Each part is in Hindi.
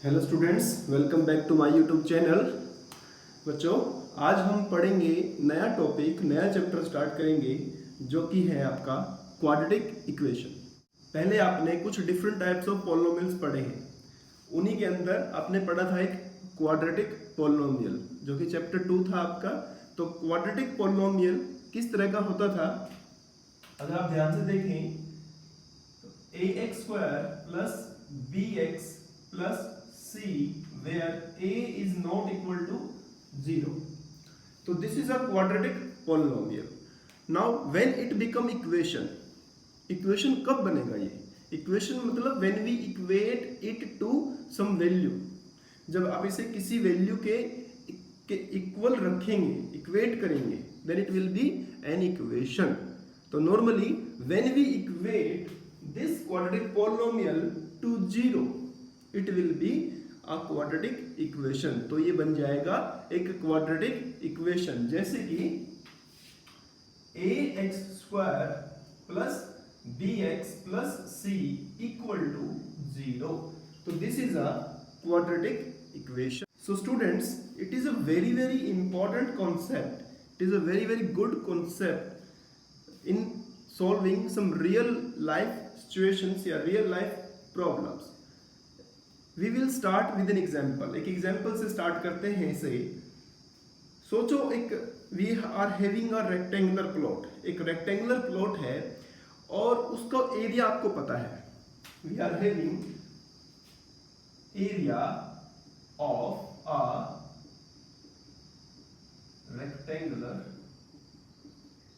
Hello students, welcome back to my YouTube channel. बच्चों, आज हम पढ़ेंगे नया टॉपिक, नया चैप्टर स्टार्ट करेंगे जो कि है आपका क्वाड्रेटिक इक्वेशन। पहले आपने कुछ डिफरेंट टाइप्स ऑफ पॉलिनोमियल्स पढ़े हैं। उन्हीं के अंदर आपने पढ़ा था एक क्वाड्रेटिक पॉलिनोमियल जो कि चैप्टर 2 था आपका। तो क्वाड्रेटिक पॉलिनोमियल किस तरह का होता था, अगर आप ध्यान से देखें तो ax² plus bx plus c where a is not equal to 0. So this is a quadratic polynomial. Now when it become equation, equation कब बनेगा ये? Equation मतलब when we equate it to some value, जब आप इसे किसी वैल्यू के इक्वल रखेंगे, इक्वेट करेंगे, then it will be an equation. तो normally when we equate this quadratic polynomial to 0, it will be a quadratic equation. तो ये बन जाएगा एक क्वाड्रेटिक इक्वेशन, जैसे कि ax² plus bx plus c equal to 0। तो this is a quadratic equation. So students, it is a very very important concept, it is a very very good concept in solving some real life situations या real life problems. We will start with an example. एक एग्जाम्पल से स्टार्ट करते हैं इसे। सोचो एक we are having a rectangular plot, एक रेक्टेंगुलर प्लॉट है और उसका एरिया आपको पता है। We are having area of a rectangular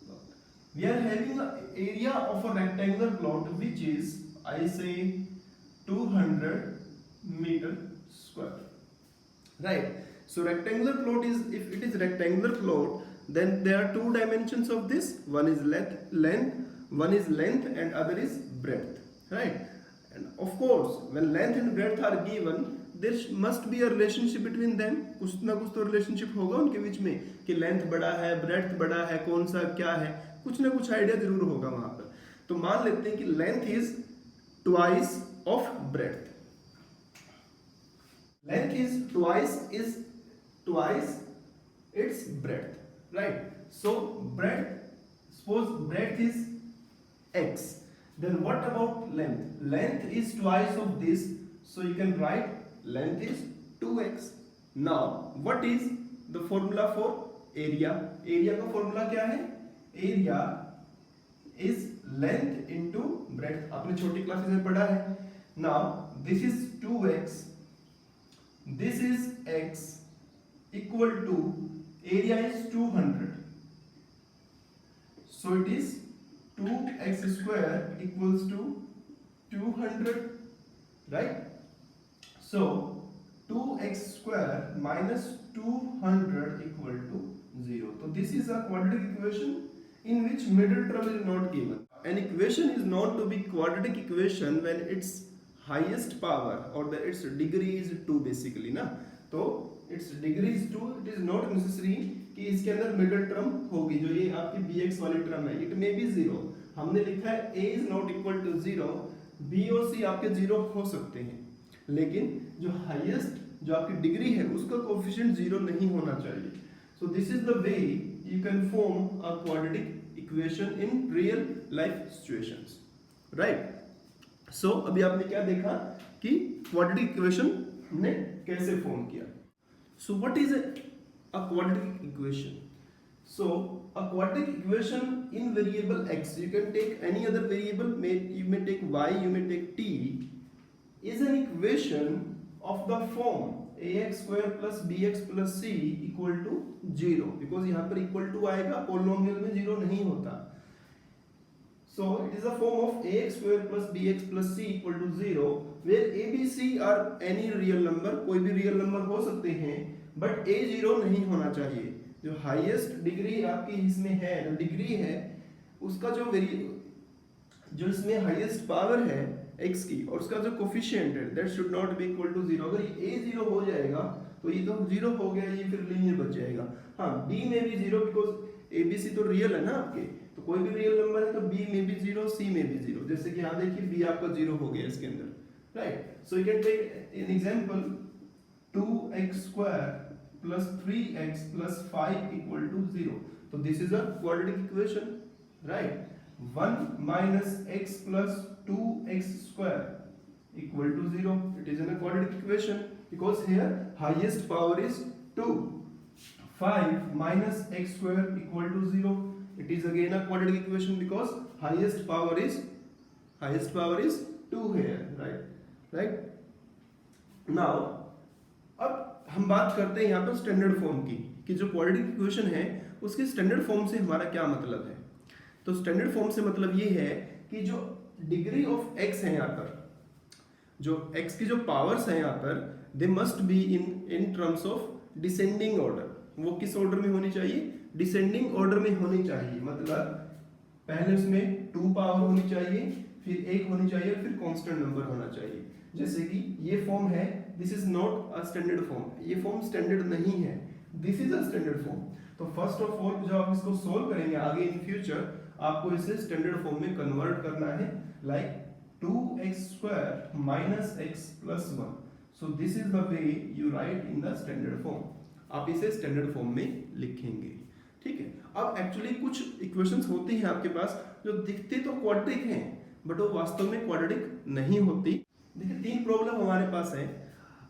plot, we are having area of a rectangular plot which is I say 200 meter square, right? So rectangular plot is, if it is rectangular plot, then there are two dimensions of this. One is one is length and other is breadth, right? And of course when length and breadth are given, there must be a relationship between them. कुछ ना कुछ तो रिलेशनशिप होगा उनके बीच में कि लेंथ बड़ा है, ब्रेड्थ बड़ा है, कौन सा क्या है, कुछ ना कुछ आइडिया जरूर होगा वहां पर। तो मान लेते हैं कि length is twice of breadth, length is twice its breadth, right? So breadth, suppose breadth is x, then what about length? Length is twice of this, so you can write length is 2x. Now what is the formula for area? Area का formula क्या है? Area is length into breadth, आपने छोटी क्लासेस में पढ़ा है। Now this is 2x, this is x, equal to area is 200, so it is 2x square equals to 200, right? So 2x square minus 200 equal to 0. So this is a quadratic equation in which middle term is not given. An equation is known to be quadratic equation when its highest power or the its degree is 2 basically ना। तो its degree is 2, it is not necessary कि इसके अंदर मिडिल टर्म होगी। जो ये आपकी bx वाली टर्म है, it may be 0। हमने लिखा है a is not equal to 0, b और c आपके 0 हो सकते हैं, लेकिन जो हाईएस्ट जो आपकी डिग्री है उसका कोएफिशिएंट 0 नहीं होना चाहिए। So this is the way you can form a quadratic equation in real life situations, right? सो अभी आपने क्या देखा कि क्वाड्रेटिक इक्वेशन ने कैसे फॉर्म किया। So what is a quadratic equation? So a quadratic equation in variable x, you can take any other variable, you may take y, you may take t, is an equation of the form ax square plus bx plus c equal to 0, because यहाँ पर equal to आएगा, पोलिनोमियल में 0 नहीं होता। So it is a form of ax square plus bx plus c equal to 0, where a, b, c are any real number, कोई भी real number हो सकते हैं, but a 0 नहीं होना चाहिए। जो highest डिग्री आपकी इसमें है, जो डिग्री है उसका जो इसमें हाईएस्ट पावर है x की और उसका जो कोफिशिएंट है that should not be equal to 0। अगर ये a 0 हो जाएगा तो ये तो 0 हो गया, ये फिर लीनियर बच जाएगा। हाँ, b में भी 0, बिकॉज a b c तो रियल है ना आपके, तो कोई भी रियल नंबर है तो b में भी 0, c में भी 0। जैसे कि यहाँ देखिए b आपका 0 हो गया इसके अंदर, right? So you can take an example, 2x square plus 3x plus 5 equal to 0. So this is a quadratic equation, right? 1 minus x plus 2x square equal to 0. It is in a quadratic equation because here highest power is 2. 5 minus x square equal to 0. It is again a quadratic equation because highest power is 2 here, right? Now अब हम बात करते हैं यहाँ पर स्टैंडर्ड फॉर्म की, कि जो क्वाड्रेटिक इक्वेशन है उसके स्टैंडर्ड फॉर्म से हमारा क्या मतलब है। तो स्टैंडर्ड फॉर्म से मतलब ये है कि जो डिग्री ऑफ x है यहाँ पर, जो x की जो पावर्स है यहाँ पर, they must be in terms of descending order. वो किस ऑर्डर में होनी चाहिए? डिसेंडिंग ऑर्डर में होनी चाहिए। मतलब पहले उसमें 2 पावर होनी चाहिए, फिर 1 होनी चाहिए, फिर कांस्टेंट नंबर होना चाहिए। जैसे कि ये फॉर्म है, this is not a standard form, ये फॉर्म स्टैंडर्ड नहीं है, this is a standard form. तो फर्स्ट ऑफ ऑल जब आप इसको सोल्व करेंगे आगे इन फ्यूचर, आपको इसे स्टैंडर्ड फॉर्म में कन्वर्ट करना है, like 2x square minus x plus 1. So this is the way you write in the standard form. आप इसे स्टैंडर्ड फॉर्म में लिखेंगे, ठीक है। अब एक्चुअली कुछ इक्वेशंस होती हैं आपके पास जो दिखते तो क्वाड्रेटिक हैं बट वो वास्तव में क्वाड्रेटिक नहीं होती। देखिए 3 प्रॉब्लम हमारे पास है।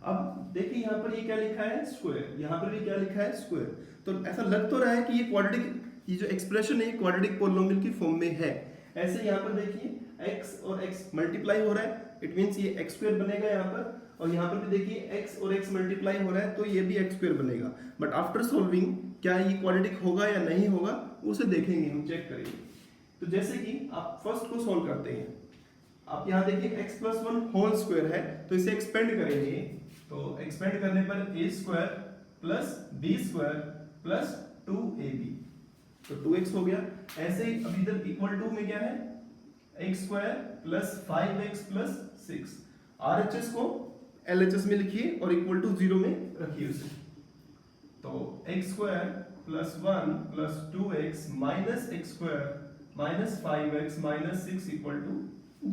अब देखिए यहाँ पर ये क्या लिखा है? स्क्वायर। यहाँ पर भी क्या लिखा है? स्क्वायर। तो ऐसा लग तो रहा है कि ये क्वाड्रेटिक, ये जो एक्सप्रेशन है क्वाड्रेटिक पॉलिनोमियल की फॉर्म में है। ऐसे यहाँ पर देखिए x और x मल्टीप्लाई हो रहा है, इट मींस ये x स्क्वायर बनेगा यहाँ पर, और यहाँ पर भी देखिए x और x मल्टीप्लाई हो रहा है तो ये भी x स्क्वायर बनेगा। बट आफ्टर सॉल्विंग क्या ये क्वाड्रेटिक होगा या नहीं होगा उसे देखेंगे, हम चेक करेंगे। तो जैसे कि आप फर्स्ट को सॉल्व करते हैं, आप यहाँ देखिए x प्लस 1 होल स्क्वायर है तो इसे एक्सपेंड करेंगे, तो एक्सपेंड करने पर a square plus b square plus 2ab, तो 2x हो गया। ऐसे ही अब इधर इक्वल टू में क्या है? x square plus 5x plus 6। RHS को LHS में लिखिए और इक्वल टू 0 में रखिए उसे। तो x square plus 1 plus 2x minus x square minus 5x minus 6 equal to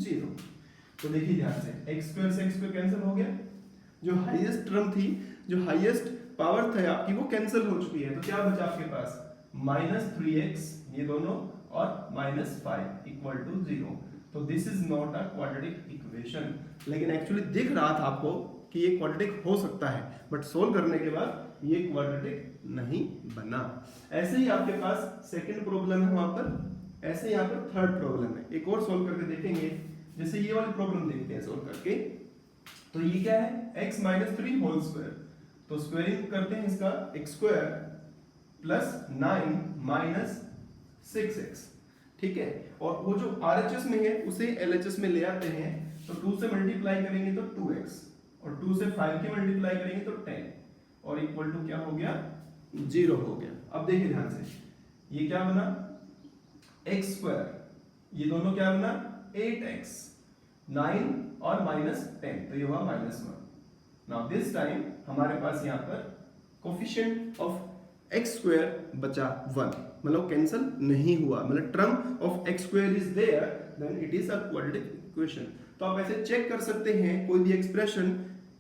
0। तो देखिए ध्यान से x स्क्वायर से x स्क्वायर कैंसिल हो गया, जो हाईएस्ट टर्म थी, जो हाईएस्ट पावर था आपकी वो कैंसिल हो चुकी है। तो क्या बचा आपके पास? माइनस 3x ये दोनों और माइनस 5 इक्वल टू 0। तो this is not a quadratic equation. लेकिन एक्चुअली दिख रहा था आपको कि ये क्वाड्रेटिक हो सकता है, बट सोल्व करने के बाद ये क्वाड्रेटिक नहीं बना। ऐसे ही आपके पास सेकंड प्रॉब्लम है वहां पर, ऐसे यहाँ पर थर्ड प्रॉब्लम है। एक और सोल्व करके देखेंगे, जैसे ये वाली प्रॉब्लम देखते हैं सोल्व करके। तो ये क्या है? x माइनस 3 होल स्क्वायर, तो स्क्वायरिंग करते हैं इसका, x square plus 9 minus 6x, ठीक है। और वो जो RHS में है उसे LHS में ले आते हैं, तो 2 से मल्टीप्लाई करेंगे तो 2x, और 2 से 5 की मल्टीप्लाई करेंगे तो 10, और इक्वल टू क्या हो गया? 0 हो गया। अब देखिए ध्यान से, ये क्या बना? x स्क्वायर, ये दोनों क्या बना? 8x, 9 और माइनस 10, तो ये हुआ माइनस 1। नाउ दिस टाइम हमारे पास यहाँ पर कोफिशिएंट ऑफ x स्क्वायर बचा 1, मतलब कैंसिल नहीं हुआ, मतलब term of x square is there, then it is a quadratic equation. तो आप ऐसे चेक कर सकते हैं कोई भी एक्सप्रेशन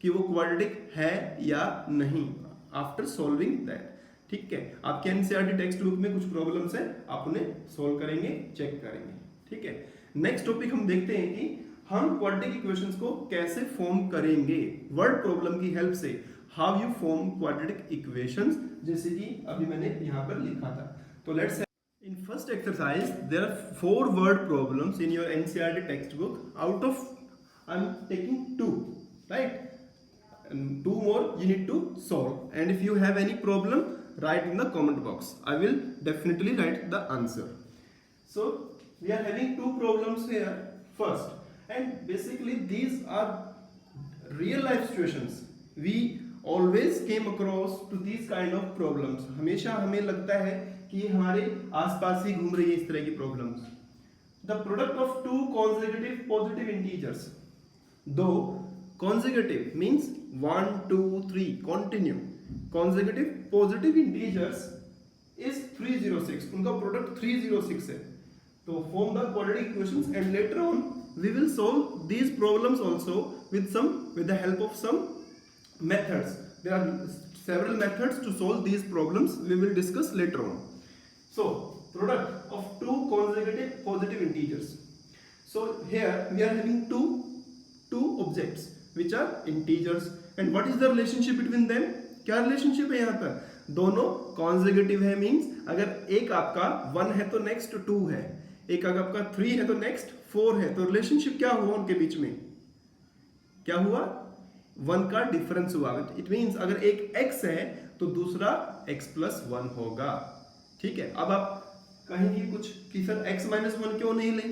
कि वो क्वाड्रेटिक है या नहीं आफ्टर सॉल्विंग दैट, ठीक है। आपके एनसीईआरटी टेक्स्ट बुक में कुछ प्रॉब्लम्स है, आप उन्हें सॉल्व करेंगे, चेक करेंगे, ठीक है। नेक्स्ट टॉपिक हम देखते हैं कि हम क्वाड्रेटिक इक्वेशंस को कैसे फॉर्म करेंगे वर्ड प्रॉब्लम की हेल्प से। How you form quadratic equations, जैसे कि अभी मैंने यहाँ पर लिखा था। तो let's in first exercise there are 4 word problems in your NCERT textbook. Out of I'm taking 2, right, and 2 more you need to solve, and if you have any problem write in the comment box, I will definitely write the answer. So we are having 2 problems here first, and basically these are real life situations. We always came across to these kind of problems. हमेशा हमें लगता है कि ये हमारे आसपास ही घूम रही है इस तरह की problems. The product of 2 consecutive positive integers, दो consecutive means 1 2 3 continue consecutive positive integers is 306, उनका प्रोडक्ट 306 है। तो form the quadratic equations and later on we will solve these problems also with the help of some methods. There are several methods to solve these problems. We will discuss later on. So product of two consecutive positive integers. So here we are having two objects which are integers, and what is the relationship between them? क्या रिलेशनशिप है यहाँ पर? दोनों कॉन्सेक्यूटिव है, मीन्स अगर एक आपका 1 है तो नेक्स्ट 2 है, एक अगर आपका 3 है तो नेक्स्ट 4 है, तो रिलेशनशिप क्या हुआ उनके बीच में? क्या हुआ? 1 का डिफरेंस हुआ. इट मीन्स अगर एक x है तो दूसरा x प्लस 1 होगा. ठीक है. अब आप कहेंगे कुछ कि सर x माइनस 1 क्यों नहीं लें?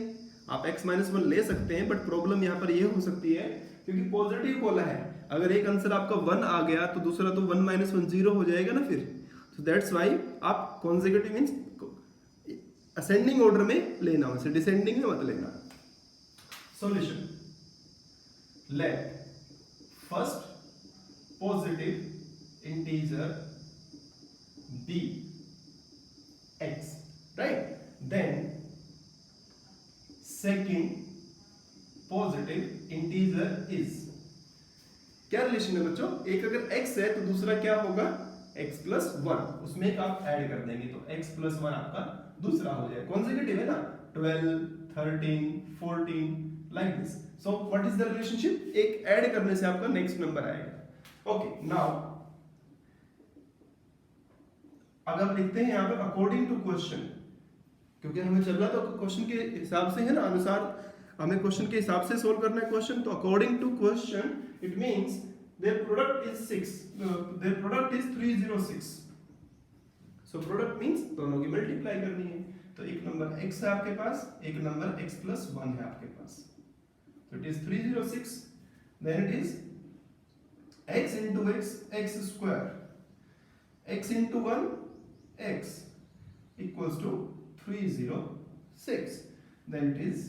आप x माइनस 1 ले सकते हैं, बट प्रॉब्लम यहाँ पर यह हो सकती है क्योंकि पॉजिटिव बोला है. अगर एक आंसर आपका 1 आ गया तो दूसरा तो 1 माइनस 1 0 हो जाएगा ना फिर. तो दैट्स वाई आप कॉन्सेक्यूटिव मीन्स असेंडिंग ऑर्डर में लेना, उसे डिसेंडिंग में मत लेना. Solution. Let first positive integer be x, right? Then second positive integer is, क्या रिलेशन है बच्चों? एक अगर x है तो दूसरा क्या होगा? x plus 1. उसमें एक आप ऐड कर देंगे तो x प्लस 1 आपका दूसरा हो जाएगा. कॉन्सेक्यूटिव है ना, 12, 13, 14 like this. So what is the relationship? एक ऐड करने से आपका नेक्स्ट नंबर आएगा. ओके, नाउ अगर लिखते हैं यहाँ पर अकॉर्डिंग टू क्वेश्चन, क्योंकि हमें चल रहा तो क्वेश्चन के हिसाब से है ना, अनुसार हमें क्वेश्चन के हिसाब से सोल्व करना है क्वेश्चन. तो according to question it means their product is 6, their product is 306. So product means दोनों की मल्टीप्लाई करनी है. तो एक नंबर x है आपके पास, एक नंबर x प्लस 1 है आपके पास. तो it is 306. Then it is x into x square, x into 1 x equals to 306. Then it is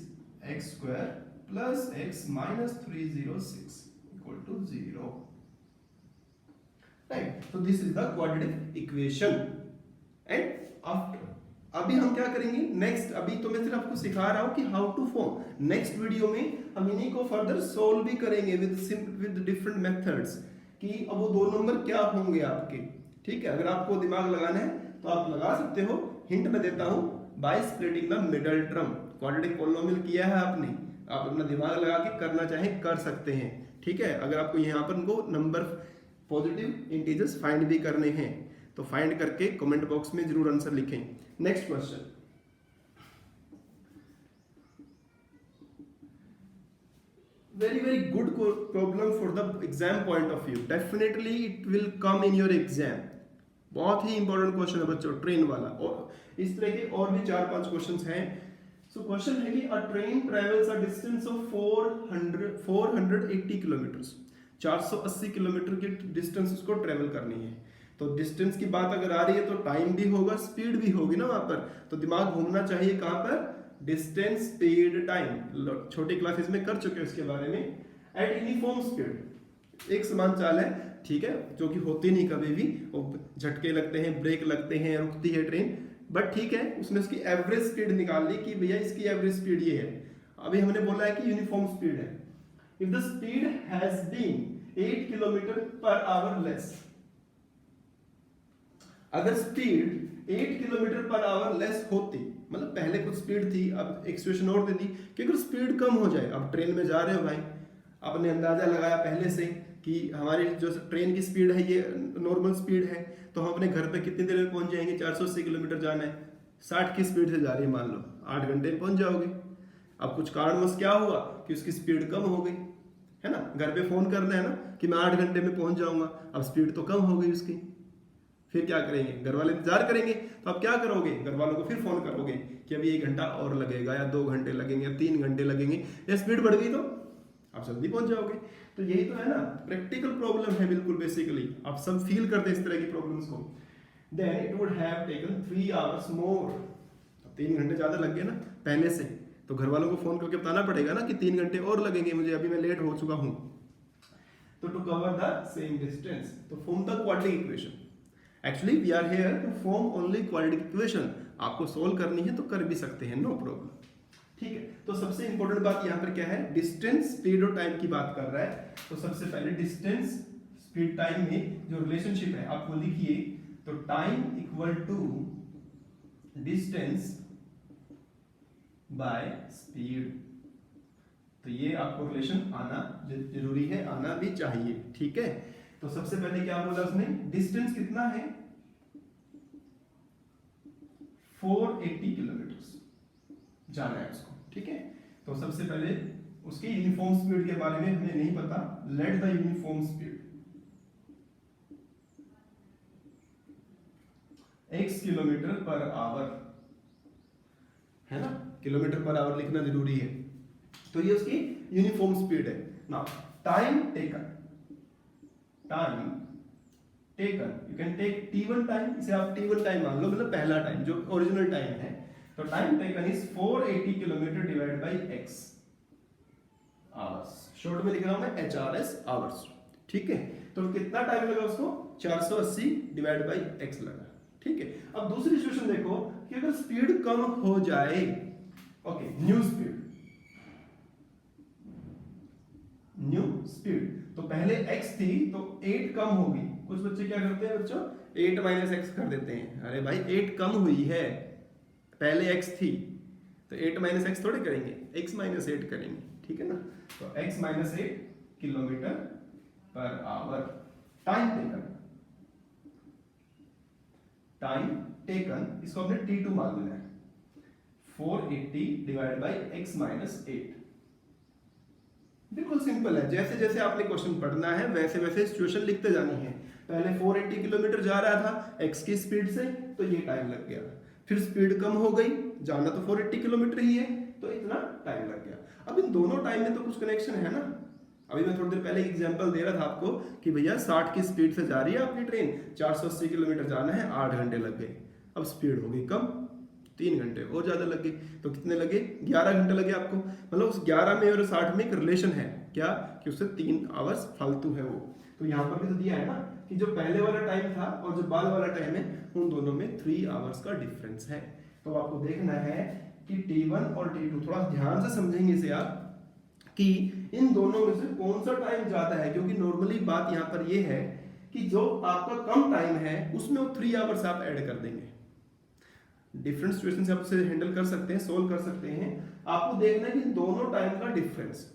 x square plus x minus 306 equal to 0. Right? So this is the quadratic equation. And after, अभी हम क्या करेंगे नेक्स्ट? अभी तो मैं सिर्फ आपको सिखा रहा हूं कि how to form. Next video में हम इन्हीं को फर्दर सोल्व भी करेंगे विद डिफरेंट मेथड्स, कि अब वो दो नंबर क्या होंगे आपके. ठीक है. अगर आपको दिमाग लगाना है तो आप लगा सकते हो. हिंट में देता हूं, by splitting the middle term. Quadratic polynomial किया है आपने, आप अपना दिमाग लगा के करना चाहें कर सकते हैं. ठीक है. अगर आपको यहाँ पर इनको नंबर पॉजिटिव इंटीजर्स फाइंड भी करने हैं तो फाइंड करके कमेंट बॉक्स में जरूर आंसर लिखें. Next question. very good problem for the exam point of view. Definitely it will come in your exam. बहुत ही इंपॉर्टेंट क्वेश्चन है बच्चों, ट्रेन वाला. और इस तरह के और भी 4-5 क्वेश्चंस हैं. सो क्वेश्चन है कि अ train travels a distance of 480 kilometres. 480 kilometre की डिस्टेंस उसको ट्रेवल करनी है. तो डिस्टेंस की बात अगर आ रही है तो टाइम भी होगा, स्पीड भी होगी ना वहां पर. तो दिमाग घूमना चाहिए कहां पर? Distance, speed, time. छोटी क्लासेस में कर चुके हैं उसके बारे में. एट यूनिफॉर्म स्पीड, एक समान चाल है. ठीक है. जो कि होती नहीं कभी भी, झटके लगते हैं, ब्रेक लगते हैं, रुकती है ट्रेन. बट ठीक है, उसने उसकी एवरेज स्पीड निकाल ली कि भैया इसकी एवरेज स्पीड ये है. अभी हमने बोला है कि यूनिफॉर्म स्पीड है. If the speed has been 8 kilometre per hour less, अगर speed 8 kilometre per hour less होती, मतलब पहले कुछ स्पीड थी, अब एक सिचुएशन और दे दी कि अगर स्पीड कम हो जाए. अब ट्रेन में जा रहे हो भाई, आपने अंदाजा लगाया पहले से कि हमारी जो ट्रेन की स्पीड है ये नॉर्मल स्पीड है, तो हम अपने घर पे कितनी देर में पहुंच जाएंगे? 480 किलोमीटर जाना है, 60 की स्पीड से जा रही है, मान लो 8 घंटे में पहुंच जाओगे. अब कुछ कारणवश क्या हुआ कि उसकी स्पीड कम हो गई, है ना. घर पे फोन करना है ना कि मैं 8 घंटे में पहुंच जाऊंगा, अब स्पीड तो कम हो गई उसकी. फिर क्या करेंगे? घर वाले इंतजार करेंगे. तो आप क्या करोगे? घर वालों को फिर फोन करोगे कि अभी 1 घंटा और लगेगा, या 2 घंटे लगेंगे, या 3 घंटे लगेंगे. या स्पीड बढ़ गई तो आप जल्दी पहुंच जाओगे. तो यही तो है ना, प्रैक्टिकल प्रॉब्लम है बिल्कुल. बेसिकली आप सब फील करते हैं इस तरह की प्रॉब्लम्स को. Then it would have taken 3 hours more. 3 घंटे ज्यादा लग गए ना पहले से, तो घर वालों को फोन करके बताना पड़ेगा ना कि 3 घंटे और लगेंगे मुझे, अभी मैं लेट हो चुका हूं. तो to cover the same distance, तो form the quadratic equation. Actually we are here to form only quadratic equation. आपको सोल्व करनी है तो कर भी सकते हैं, नो प्रॉब्लम. ठीक है, तो सबसे इंपॉर्टेंट बात यहाँ पर क्या है, डिस्टेंस, स्पीड और टाइम की बात कर रहा है। तो सबसे पहले डिस्टेंस, स्पीड, टाइम में जो रिलेशनशिप है आपको लिखिए। तो time equal to distance by speed, तो ये आपको रिलेशन आना जरूरी है, आना भी चाहिए। ठीक है, तो सबसे पहले क्या बोला उसने, डिस्टेंस कितना है 480 किलोमीटर जाना है उसको। ठीक है, तो सबसे पहले उसकी यूनिफॉर्म स्पीड के बारे में हमें नहीं पता, let the uniform speed x kilometre per our, है ना, किलोमीटर पर आवर लिखना जरूरी है। तो ये उसकी यूनिफॉर्म स्पीड है। Now time taken, time taken you can take t1 time, इसे आप t1 टाइम मान लो, मतलब पहला टाइम जो ओरिजिनल टाइम है। तो time taken is 480 kilometre divide by x hours, short में लिख रहा हूं मैं HRS आवर्स। ठीक है, तो कितना टाइम लगा उसको, 480 डिवाइड बाय x लगा। ठीक है, अब दूसरी सिचुएशन देखो कि अगर स्पीड कम हो जाए, okay, new speed, new speed, तो पहले x थी तो 8 कम होगी। कुछ बच्चे क्या करते हैं बच्चों, 8 माइनस x कर देते हैं। अरे भाई 8 कम हुई है, पहले x थी तो 8 माइनस x थोड़े करेंगे, x माइनस 8 करेंगे। ठीक है ना, तो x minus 8 kilometre per our. Time taken, time taken इसको हमने t2 मान लेना है, 480 डिवाइड बाय x माइनस 8। बिल्कुल सिंपल है, जैसे जैसे आपने क्वेश्चन पढ़ना है वैसे वैसे सिचुएशन लिखते जानी है। पहले 480 किलोमीटर जा रहा था x की स्पीड से, तो ये टाइम लग गया। फिर स्पीड कम हो गई, जाना तो 480 किलोमीटर ही है, तो इतना टाइम लग गया। अब इन दोनों टाइम में तो कुछ कनेक्शन है ना। अभी मैं थोड़ी देर पहले एग्जांपल दे रहा था आपको कि भैया 60 की स्पीड से जा रही है आपकी ट्रेन, 480 किलोमीटर जाना है, 8 घंटे लग गए। अब स्पीड हो गई कम, 3 घंटे और ज्यादा लगे, तो कितने लगे, 11 घंटे लगे आपको। मतलब उस 11 में और 60 में एक रिलेशन है, क्या कि उससे 3 आवर्स फालतू है वो। तो यहाँ पर भी तो दिया है ना कि जो पहले वाला टाइम था और जो बाद वाला टाइम है, उन दोनों में 3 आवर्स का डिफरेंस है। तो आपको देखना है कि T1 और T2, थोड़ा ध्यान से समझेंगे इसे आप, कि इन दोनों में से कौन सा टाइम ज्यादा है। क्योंकि नॉर्मली बात यहाँ पर यह है कि जो आपका कम टाइम है उसमें वो 3 आवर्स आप ऐड कर देंगे। डिफरेंट सिचुएशन से आप उसे हैंडल कर सकते हैं, सोल्व कर सकते हैं। आपको देखना है कि दोनों टाइम का डिफरेंस,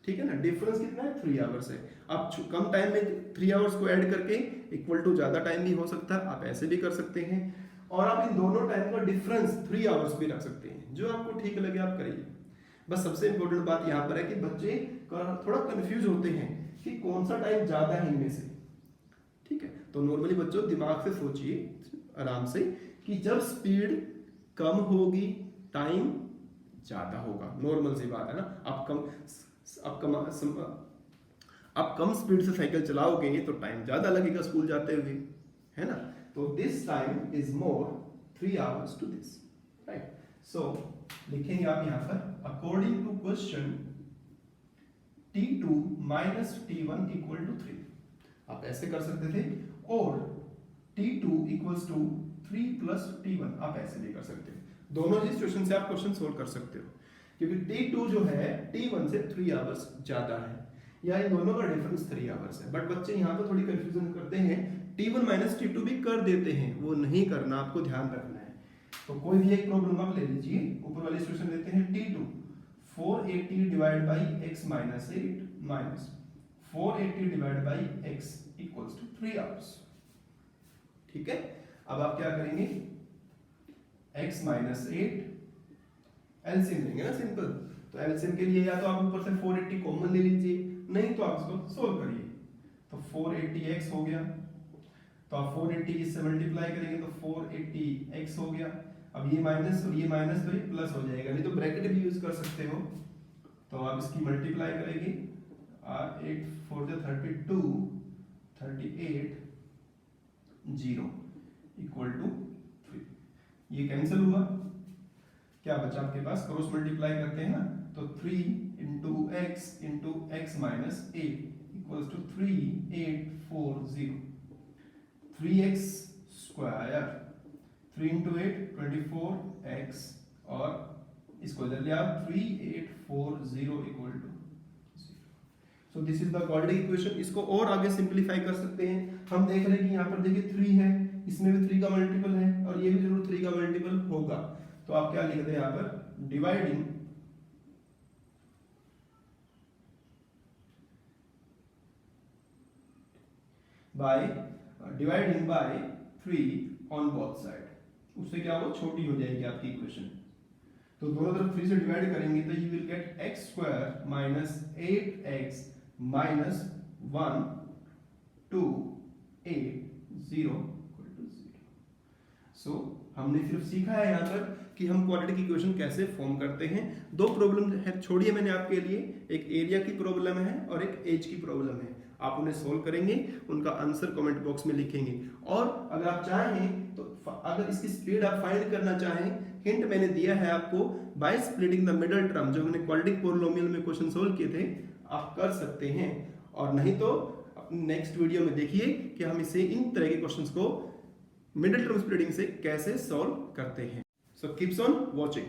ठीक है ना, डिफरेंस कितना है, 3 आवर्स है। आप कम टाइम में 3 आवर्स को ऐड करके इक्वल टू ज्यादा टाइम भी हो सकता है, आप ऐसे भी कर सकते हैं। और आप इन दोनों टाइम का डिफरेंस 3 आवर्स भी रख सकते हैं, जो आपको ठीक लगे आप करिए। बस सबसे इंपॉर्टेंट बात यहाँ पर है कि बच्चे थोड़ा कंफ्यूज होते हैं कि कौन सा टाइम ज्यादा है इनमें से। ठीक है, तो नॉर्मली बच्चों दिमाग से सोचिए आराम से कि जब स्पीड कम होगी टाइम ज्यादा होगा, नॉर्मल सी बात है ना। आप कम स्पीड से साइकिल चलाओगे तो टाइम ज्यादा लगेगा स्कूल जाते हुए, है ना। तो this time is more 3 hours to this, right. So लिखेंगे आप यहां पर according to question T2 minus T1 equal to 3, आप ऐसे कर सकते थे। और T2 equals to 3 plus T1, आप ऐसे भी कर सकते हो। दोनों ही सिचुएशन से आप क्वेश्चन सोल्व कर सकते हो, क्योंकि T2 जो है T1 से 3 आवर्स ज्यादा है, या इन दोनों का डिफरेंस 3 आवर्स है। बट बच्चे यहाँ पे थोड़ी कंफ्यूजन करते हैं, T1 माइनस T2 भी कर देते हैं, वो नहीं करना, आपको ध्यान रखना है। तो कोई भी एक प्रॉब्लम आप ले लीजिए, ऊपर वाली सिचुएशन लेते हैं T2 480 divide by x minus 8 minus 480 divide by x equals to 3 hours. ठीक है, अब आप क्या करेंगे, x माइनस 8 एलसीएम लेंगे ना, सिंपल। तो एलसीएम के लिए या तो आप ऊपर से 480 कॉमन ले लीजिए, नहीं तो आप इसको सोल्व करिए। तो 480x हो गया, तो आप 480 इससे मल्टीप्लाई करेंगे तो 480x हो गया। अब ये माइनस और ये माइनस तो ये प्लस हो जाएगा, नहीं तो ब्रैकेट भी यूज कर सकते हो। तो आप इसकी मल्टीप्लाई करेंगे, 8 4 32 38 0 इक्वल टू 3। ये कैंसिल हुआ, क्या बचा आपके पास, क्रॉस मल्टीप्लाई करते हैं ना, तो 3 into x minus 8 equals to 3840। 3x square, 3 into 8 24x और इसको इधर ले आओ 3840 equal to, so this is the quadratic equation. इसको और आगे सिंपलीफाई कर सकते हैं। हम देख रहे हैं कि यहाँ पर देखिए 3 है, इसमें भी 3 का मल्टीपल है और ये भी जरूर 3 का मल्टीपल होगा। तो आप क्या लिखते हैं यहाँ पर, dividing by 3 on both side, उससे क्या हो, छोटी हो जाएगी आपकी इक्वेशन। तो दोनों तरफ 3 से डिवाइड करेंगे तो you will get x square minus 8x minus 1 2 8 0 equal to 0। So हमने सिर्फ सीखा है यहाँ पर कि हम क्वाड्रेटिक इक्वेशन कैसे फॉर्म करते हैं। 2 प्रॉब्लम है छोड़िए मैंने आपके लिए, एक एरिया की प्रॉब्लम है और एक एज की प्रॉब्लम है। आप उन्हें सोल्व करेंगे, उनका आंसर कमेंट बॉक्स में लिखेंगे। और अगर आप चाहें तो अगर इसकी स्पीड आप फाइंड करना चाहें, हिंट मैंने दिया है आपको, by splitting the middle term, जो हमने क्वाड्रेटिक पॉलिनोमियल में क्वेश्चन सोल्व किए थे, आप कर सकते हैं। और नहीं तो अपने नेक्स्ट वीडियो में देखिए कि हम इसे इन तरह के क्वेश्चंस को मिडिल टर्म स्प्लिटिंग से कैसे सॉल्व करते हैं। सो कीप्स ऑन वॉचिंग।